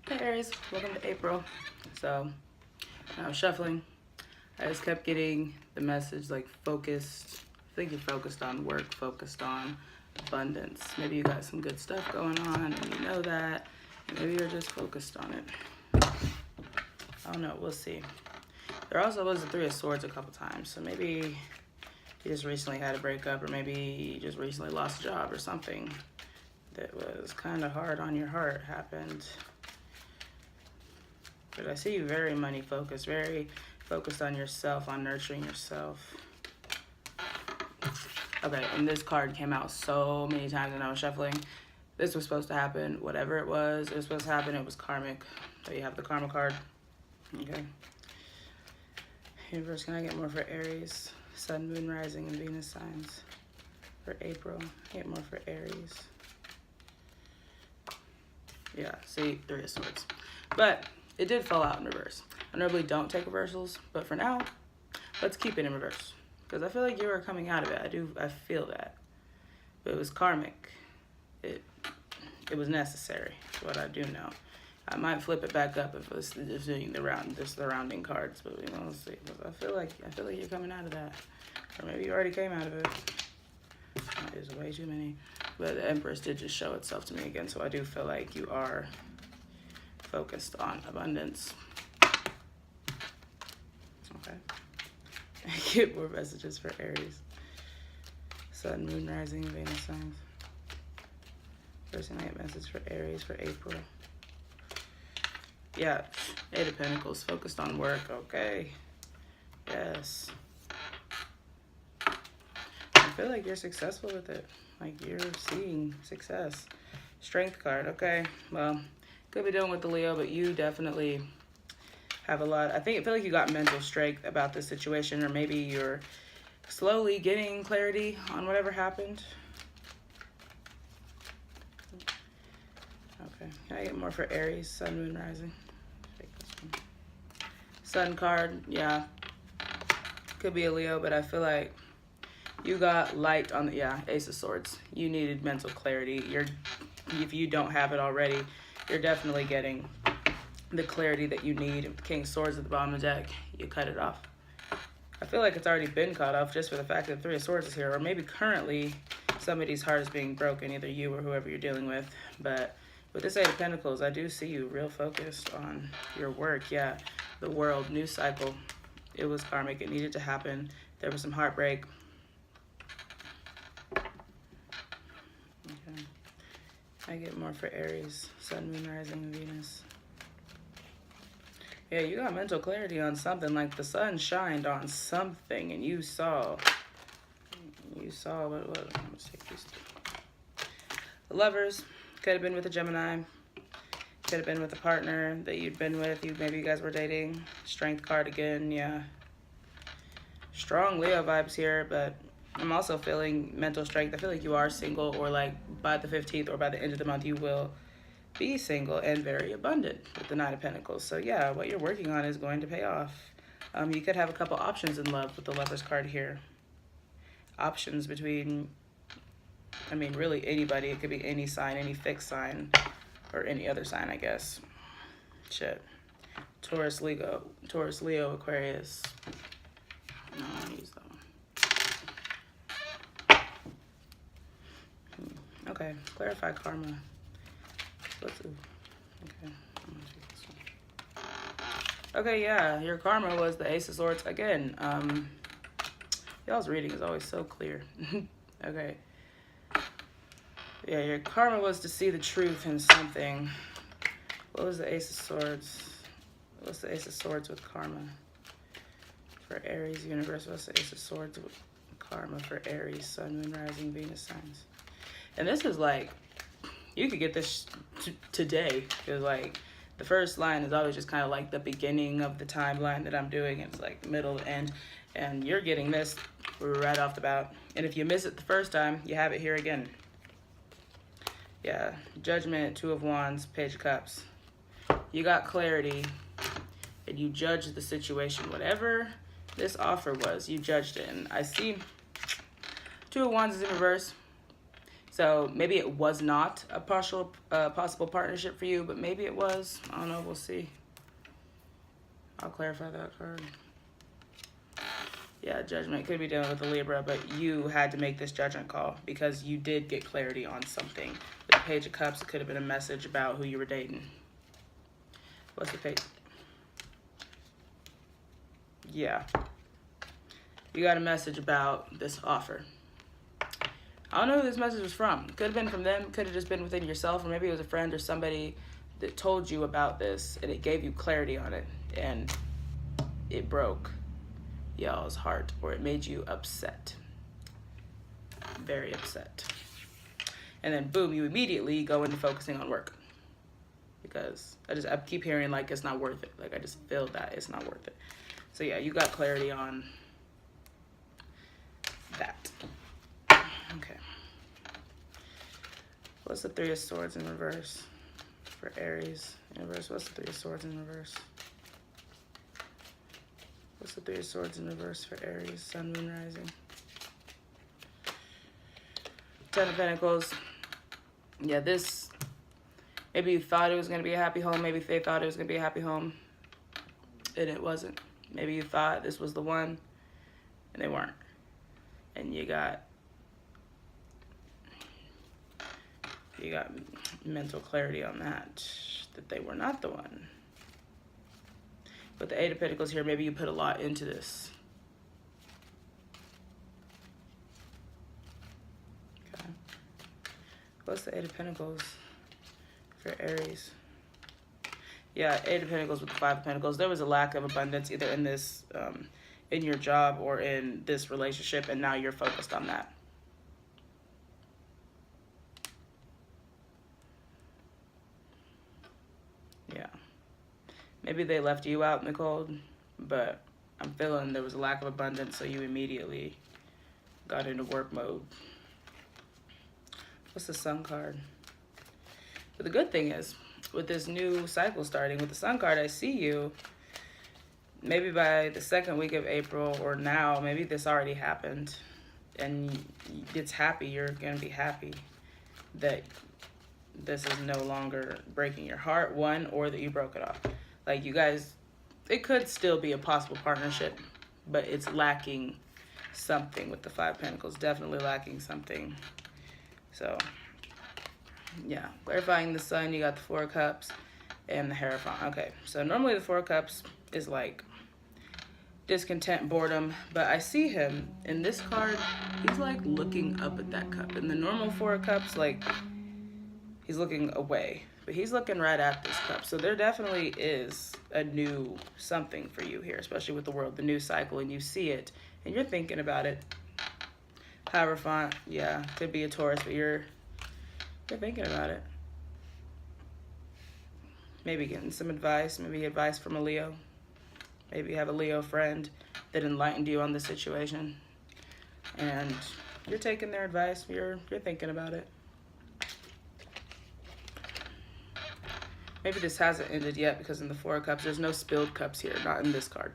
Hey Aries, welcome to April. So, I was shuffling. I just kept getting the message like focused. I think you're focused on work, focused on abundance. Maybe you got some good stuff going on and you know that. Maybe you're just focused on it. I don't know, we'll see. There also was the Three of Swords a couple times. So maybe you just recently had a breakup, or maybe you just recently lost a job or something that was kind of hard on your heart happened. But I see you very money focused, very focused on yourself, on nurturing yourself. Okay, and this card came out so many times when I was shuffling. This was supposed to happen, whatever it was supposed to happen, it was karmic. So you have the karma card. Okay. Universe, can I get more for Aries? Sun, Moon, Rising, and Venus signs for April. Get more for Aries. Yeah, see, Three of Swords. But it did fall out in reverse. I normally don't take reversals, but for now, let's keep it in reverse. Because I feel like you are coming out of it. I feel that. But it was karmic. It was necessary, what I do know. I might flip it back up if it's just doing the rounding cards, but we will see. I feel like you're coming out of that. Or maybe you already came out of it. There's way too many. But the Empress did just show itself to me again, so I do feel like you are focused on abundance. Okay. Get more messages for Aries. Sun, Moon, Rising, Venus signs. First thing I get message for Aries for April. Yeah, Eight of Pentacles, focused on work. Okay. Yes. I feel like you're successful with it. Like you're seeing success. Strength card. Okay. Well, could be dealing with the Leo, but you definitely have a lot. I feel like you got mental strength about this situation, or maybe you're slowly getting clarity on whatever happened. Okay. Can I get more for Aries, Sun, Moon, Rising? Take this one. Sun card. Yeah. Could be a Leo, but I feel like you got light on the, yeah, Ace of Swords. You needed mental clarity. If you don't have it already, you're definitely getting the clarity that you need. With the King of Swords at the bottom of the deck, you cut it off. I feel like it's already been cut off just for the fact that the Three of Swords is here, or maybe currently somebody's heart is being broken, either you or whoever you're dealing with. But with this Eight of Pentacles, I do see you real focused on your work. Yeah, the world, new cycle. It was karmic. It needed to happen. There was some heartbreak. Okay. I get more for Aries, Sun, Moon, Rising, and Venus. Yeah, you got mental clarity on something. Like the sun shined on something, and you saw what it was. Let's take these two. The Lovers could have been with a Gemini. Could have been with a partner that you'd been with. Maybe you guys were dating. Strength card again. Yeah. Strong Leo vibes here, but I'm also feeling mental strength. I feel like you are single, or like by the 15th or by the end of the month, you will be single and very abundant with the Nine of Pentacles. So yeah, what you're working on is going to pay off. You could have a couple options in love with the Lovers card here. Options between, I mean, really anybody. It could be any sign, any fixed sign, or any other sign, I guess. Shit. Taurus, Leo, Aquarius. No, I don't use that one. Okay, clarify karma. Let's do. Okay, I'm gonna take this one. Okay, yeah, your karma was the Ace of Swords again. Y'all's reading is always so clear. Okay. Yeah, your karma was to see the truth in something. What was the Ace of Swords? What's the Ace of Swords with karma? For Aries, universe, what's the Ace of Swords with karma for Aries, Sun, Moon, Rising, Venus signs? And this is like, you could get this today, because like the first line is always just kind of like the beginning of the timeline that I'm doing. It's like middle to end, and you're getting this right off the bat. And if you miss it the first time, you have it here again. Yeah, Judgment, Two of Wands, Page of Cups. You got clarity, and you judged the situation. Whatever this offer was, you judged it. And I see Two of Wands is in reverse. So maybe it was not a possible partnership for you, but maybe it was. I don't know. We'll see. I'll clarify that card. Yeah, judgment. Could be dealing with a Libra, but you had to make this judgment call because you did get clarity on something. With the Page of Cups, it could have been a message about who you were dating. What's the page? Yeah. You got a message about this offer. I don't know who this message was from. Could have been from them. Could have just been within yourself, or maybe it was a friend or somebody that told you about this, and it gave you clarity on it, and it broke y'all's heart, or it made you upset. Very upset. And then boom, you immediately go into focusing on work. Because I keep hearing like it's not worth it. Like I just feel that it's not worth it. So yeah, you got clarity on that. Okay. What's the Three of Swords in reverse for Aries? In reverse, what's the Three of Swords in reverse? What's the Three of Swords in reverse for Aries, Sun, Moon, Rising? Ten of Pentacles. Yeah, this, maybe you thought it was going to be a happy home. Maybe they thought it was going to be a happy home, and it wasn't. Maybe you thought this was the one, and they weren't. And you got mental clarity on that they were not the one. With the Eight of Pentacles here, maybe you put a lot into this. Okay. What's the Eight of Pentacles for Aries? Yeah, Eight of Pentacles with the Five of Pentacles. There was a lack of abundance either in this, in your job or in this relationship, and now you're focused on that. Yeah. Maybe they left you out in the cold, but I'm feeling there was a lack of abundance, so you immediately got into work mode. What's the Sun card? But the good thing is, with this new cycle starting, with the Sun card, I see you, maybe by the second week of April or now, maybe this already happened, and it's happy, you're going to be happy that this is no longer breaking your heart, one, or that you broke it off. Like, you guys, it could still be a possible partnership, but it's lacking something with the Five of Pentacles. Definitely lacking something. So, yeah. Clarifying the Sun, you got the Four of Cups and the Hierophant. Okay, so normally the Four of Cups is like discontent, boredom, but I see him in this card, he's like looking up at that cup. In the normal Four of Cups, like, he's looking away, but he's looking right at this cup. So there definitely is a new something for you here, especially with the world, the new cycle, and you see it, and you're thinking about it. Hierophant, yeah, could be a Taurus, but you're thinking about it. Maybe getting some advice, maybe advice from a Leo. Maybe you have a Leo friend that enlightened you on the situation, and you're taking their advice, you're thinking about it. Maybe this hasn't ended yet because in the Four of Cups, there's no spilled cups here, not in this card.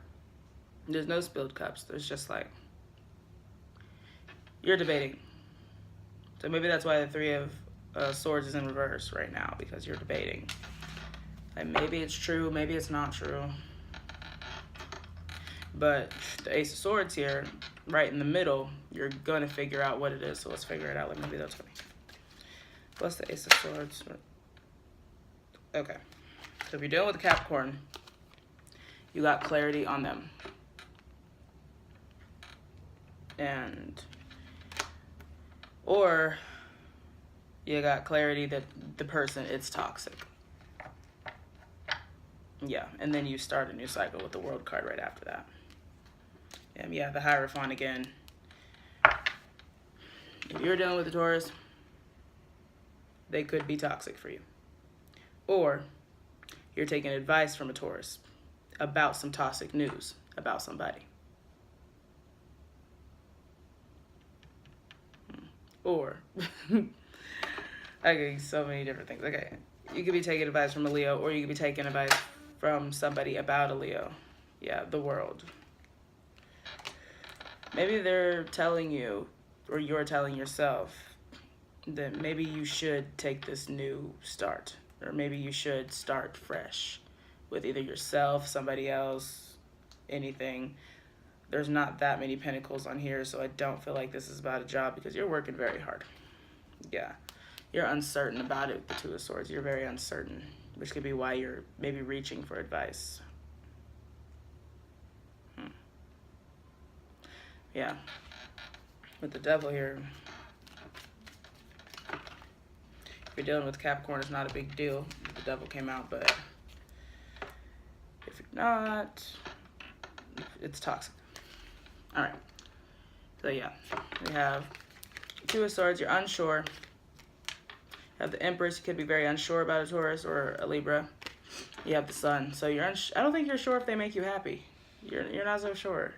There's no spilled cups. There's just like, you're debating. So maybe that's why the Three of Swords is in reverse right now, because you're debating. And maybe it's true, maybe it's not true. But the Ace of Swords here, right in the middle, you're going to figure out what it is. So let's figure it out. Like, maybe that's funny. What's the Ace of Swords? Okay. So if you're dealing with a Capricorn, you got clarity on them. Or you got clarity that the person, it's toxic. Yeah, and then you start a new cycle with the World card right after that. And yeah, the Hierophant again. If you're dealing with a Taurus, they could be toxic for you. Or you're taking advice from a Taurus about some toxic news about somebody. Or, okay, so many different things. Okay, you could be taking advice from a Leo, or you could be taking advice from somebody about a Leo. Yeah, the World. Maybe they're telling you, or you're telling yourself, that maybe you should take this new start, or maybe you should start fresh with either yourself, somebody else, anything. There's not that many pentacles on here, so I don't feel like this is about a job because you're working very hard. Yeah, you're uncertain about it with the Two of Swords. You're very uncertain, which could be why you're maybe reaching for advice. Yeah, with the Devil here, if you're dealing with Capricorn, it's not a big deal. The Devil came out, but if you're not, it's toxic. All right, so yeah, we have Two of Swords. You're unsure. You have the Empress. You could be very unsure about a Taurus or a Libra. You have the Sun. So you're I don't think you're sure if they make you happy. You're not so sure.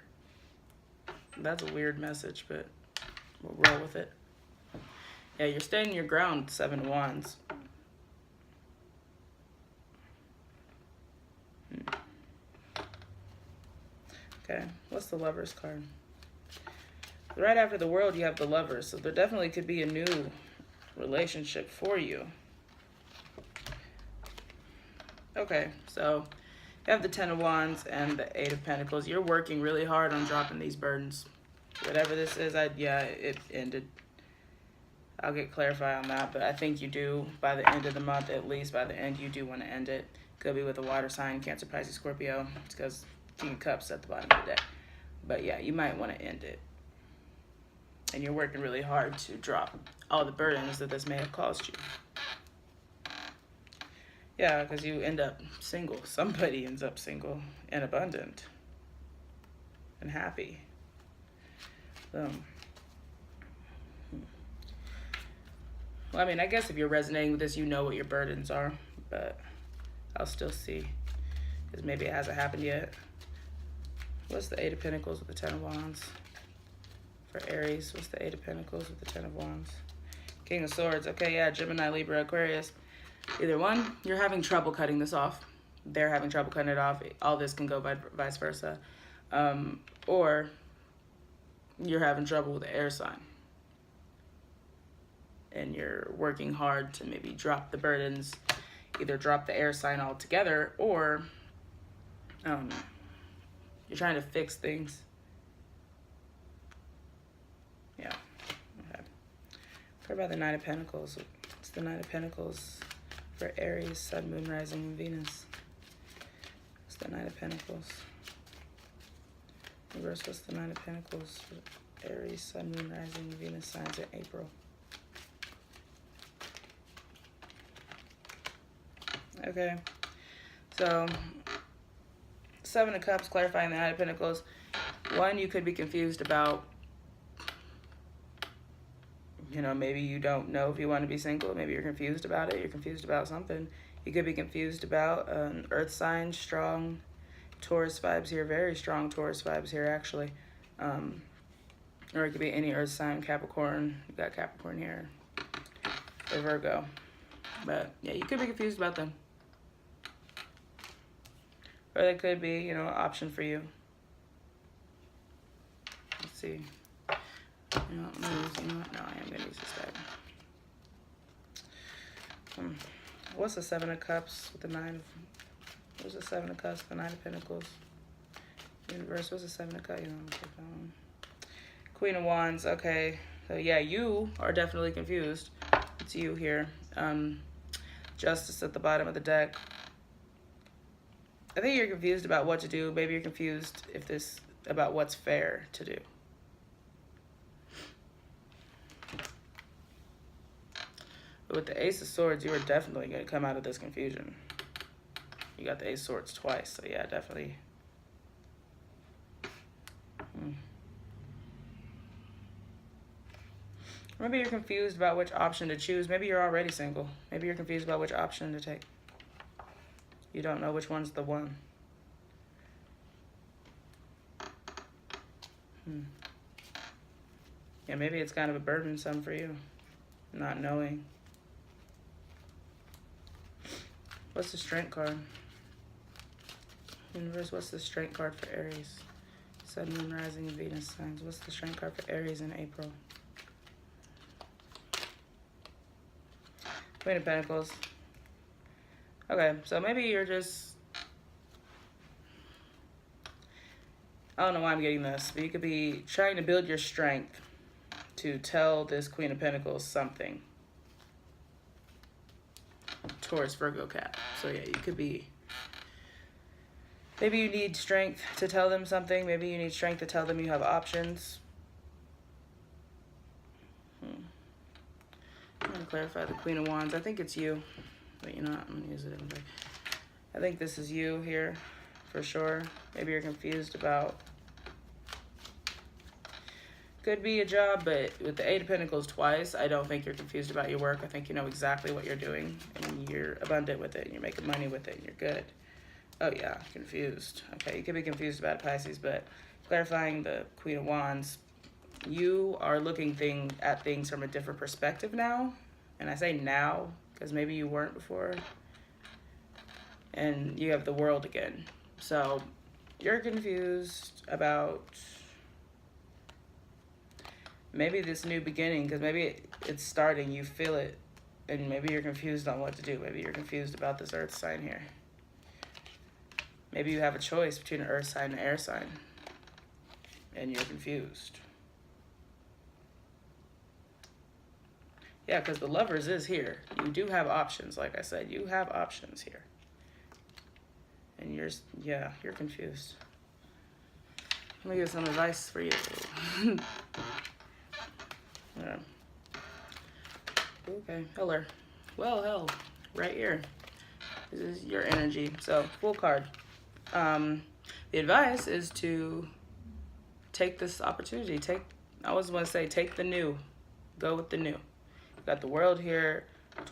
That's a weird message, but we'll roll with it. Yeah, you're staying your ground, Seven of Wands. Okay, what's the Lovers card? Right after the World, you have the Lovers, so there definitely could be a new relationship for you. Okay, so you have the Ten of Wands and the Eight of Pentacles. You're working really hard on dropping these burdens. Whatever this is, yeah, it ended. I'll get clarified on that, but I think you do by the end of the month, at least by the end, you do want to end it. Could be with a water sign, Cancer, Pisces, Scorpio. It's because King of Cups at the bottom of the deck. But yeah, you might want to end it. And you're working really hard to drop all the burdens that this may have caused you. Yeah, because you end up single. Somebody ends up single and abundant and happy. Well, I mean, I guess if you're resonating with this, you know what your burdens are, but I'll still see, because maybe it hasn't happened yet. What's the Eight of Pentacles with the Ten of Wands? For Aries, what's the Eight of Pentacles with the Ten of Wands? King of Swords. Okay, yeah, Gemini, Libra, Aquarius. Either one, you're having trouble cutting this off. They're having trouble cutting it off. All this can go vice versa. Or you're having trouble with the air sign. And you're working hard to maybe drop the burdens. Either drop the air sign altogether, or you're trying to fix things. Yeah. Okay. What about the Nine of Pentacles? It's the Nine of Pentacles for Aries, Sun, Moon, Rising, and Venus. It's the Nine of Pentacles. Reverse, what's the Nine of Pentacles for Aries, Sun, Moon, Rising, and Venus signs in April? Okay. So, Seven of Cups, clarifying the Nine of Pentacles. One, you could be confused about, you know, maybe you don't know if you want to be single. Maybe you're confused about it. You're confused about something. You could be confused about an earth sign, strong Taurus vibes here, very strong Taurus vibes here, actually. Or it could be any earth sign, Capricorn. You got Capricorn here, or Virgo. But yeah, you could be confused about them. Or they could be, you know, an option for you. Let's see. You know, no, I am gonna use this deck. What's the Seven of Cups with the Nine of... What's the Seven of Cups, the Nine of Pentacles? Universe, what's the Seven of Cups? You know, I'm gonna take that one. Queen of Wands, okay. So yeah, you are definitely confused. It's you here. Justice at the bottom of the deck. I think you're confused about what to do. Maybe you're confused about what's fair to do. But with the Ace of Swords, you are definitely going to come out of this confusion. You got the Ace of Swords twice, so yeah, definitely. Maybe you're confused about which option to choose. Maybe you're already single. Maybe you're confused about which option to take. You don't know which one's the one. Yeah, maybe it's kind of a burdensome for you, not knowing. What's the Strength card? Universe, what's the Strength card for Aries? Sun, Moon, Rising, and Venus signs. What's the Strength card for Aries in April? Queen of Pentacles. Okay, so maybe you're just... I don't know why I'm getting this, but you could be trying to build your strength to tell this Queen of Pentacles something. Taurus, Virgo, Cap. So yeah, you could be... Maybe you need strength to tell them something. Maybe you need strength to tell them you have options. I'm going to clarify the Queen of Wands. I think it's you. But you know what? I'm going to use it anyway. I think this is you here for sure. Maybe you're confused about... Could be a job, but with the Eight of Pentacles twice, I don't think you're confused about your work. I think you know exactly what you're doing, and you're abundant with it, and you're making money with it, and you're good. Oh yeah, confused. Okay, you could be confused about Pisces, but clarifying the Queen of Wands, you are looking at things from a different perspective now. And I say now, because maybe you weren't before. And you have the world again. So you're confused about maybe this new beginning, because maybe it's starting, you feel it, and maybe you're confused on what to do. Maybe you're confused about this earth sign here. Maybe you have a choice between an earth sign and an air sign, and you're confused. Yeah, because the Lovers is here. You do have options, like I said. You have options here. And you're confused. Let me give some advice for you. Yeah. Okay, Heller. Well, hell, right here. This is your energy. So, full card. The advice is to take this opportunity. I always want to say, take the new. Go with the new. You got the World here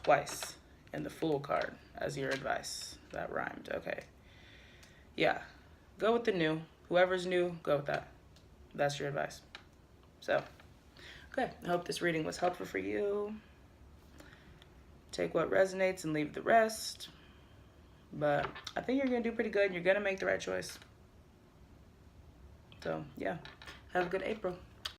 twice and the Fool card as your advice. That rhymed. Okay. Yeah. Go with the new. Whoever's new, go with that. That's your advice. So, okay. I hope this reading was helpful for you. Take what resonates and leave the rest. But I think you're going to do pretty good. And you're going to make the right choice. So, yeah. Have a good April.